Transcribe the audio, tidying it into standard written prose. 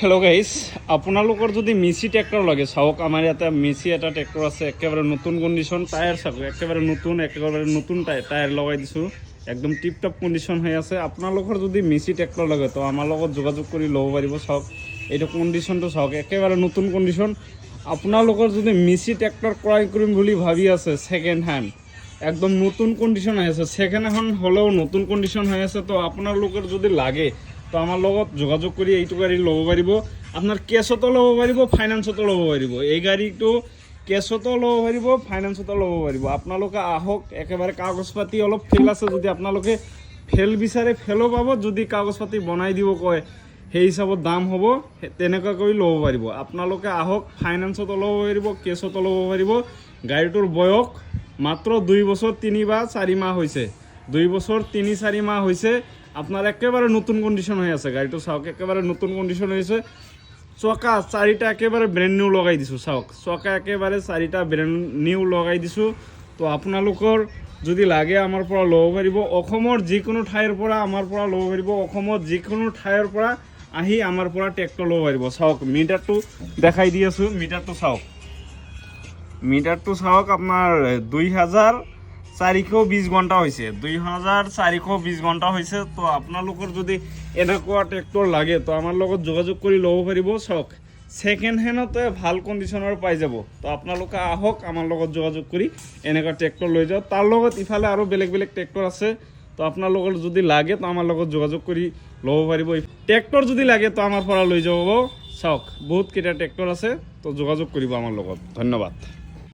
Hello' guys, আপোনালোকৰ যদি মিচি ট্ৰেক্টৰ লাগে চাওক, আমাৰ ইয়াতে মিচি এটা ট্ৰেক্টৰ আছে, একেবাৰে নতুন কণ্ডিশ্যন। টায়াৰ চাওক, একেবাৰে নতুন টায়াৰ লগাই দিছোঁ, একদম টিপ টপ কণ্ডিশ্যন হৈ আছে। আপোনালোকৰ যদি মিচি ট্ৰেক্টৰ লাগে তো আমাৰ লগত যোগাযোগ কৰি ল'ব পাৰিব। চাওক এইটো কণ্ডিশ্যনটো চাওক, একেবাৰে নতুন কণ্ডিশ্যন। আপোনালোকৰ যদি মিচি ট্ৰেক্টৰ ক্ৰয় কৰিম বুলি ভাবি আছে, ছেকেণ্ড হেণ্ড একদম নতুন কণ্ডিশ্যন হৈ আছে, ছেকেণ্ড হেণ্ড হ'লেও নতুন কণ্ডিশ্যন হৈ আছে, তো আপোনালোকৰ যদি লাগে তো আমাৰ লগত যোগাযোগ কৰি এইটো গাড়ী ল'ব পাৰিব। আপোনাৰ কেছতো ল'ব পাৰিব, ফাইনেন্সতো ল'ব পাৰিব। এই গাড়ীটো কেছতো ল'ব পাৰিব, ফাইনেন্সতো ল'ব পাৰিব। আপোনালোকে আহক, একেবাৰে কাগজ পাতি অলপ ফেল আছে, যদি আপোনালোকে ফেল বিচাৰে ফেলো পাব, যদি কাগজ পাতি বনাই দিব কয় সেই হিচাপত দাম হ'ব, তেনেকুৱা কৰি ল'ব পাৰিব। আপোনালোকে আহক, ফাইনেন্সতো ল'ব পাৰিব, কেছতো ল'ব পাৰিব। গাড়ীটোৰ বয়স মাত্ৰ 2 বছৰ 3 বা 4 মাহ হৈছে, 2 বছৰ 3-4 মাহ হৈছে। আপনার একেবারে নতুন কন্ডিশন হয়ে আছে, গাড়িটা চাওক একেবারে নতুন কন্ডিশন হয়েছে। চকা 4টা একেবারে ব্র্যান্ড নিউ লগাই দিছোঁ, চাওক চকা একেবারে 4টা ব্র্যান্ড নিউ লগাই দিছোঁ। তো আপোনালোকৰ যদি লাগে আমাৰ পৰা ল'ব পাৰিব। অসমৰ যিকোনো ঠাইৰ পৰা আমাৰ পৰা ল'ব পাৰিব, অসমৰ যিকোনো ঠাইৰ পৰা আহি আমাৰ পৰা ট্ৰেক্টৰ ল'ব পাৰিব। চাওক মিটাৰটো দেখাই দি আছোঁ, মিটাৰটো চাওক আপোনাৰ 2420 ঘণ্টা হৈছে, 2420 ঘণ্টা হৈছে। তো আপোনালোকৰ যদি এনেকুৱা ট্ৰেক্টৰ লাগে তো আমাৰ লগত যোগাযোগ কৰি ল'ব পাৰিব। চাওক ছেকেণ্ড হেণ্ডতে ভাল কণ্ডিশ্যনৰ পাই যাব। তো আপোনালোকে আহক, আমাৰ লগত যোগাযোগ কৰি এনেকুৱা ট্ৰেক্টৰ লৈ যাওক। তাৰ লগত ইফালে আৰু বেলেগ ট্ৰেক্টৰ আছে, তো আপোনালোকৰ যদি লাগে তো আমাৰ লগত যোগাযোগ কৰি ল'ব পাৰিব। ট্ৰেক্টৰ যদি লাগে তো আমাৰ পৰা লৈ যাব। চাওক বহুত কেইটা ট্ৰেক্টৰ আছে, তো যোগাযোগ কৰিব আমাৰ লগত। ধন্যবাদ।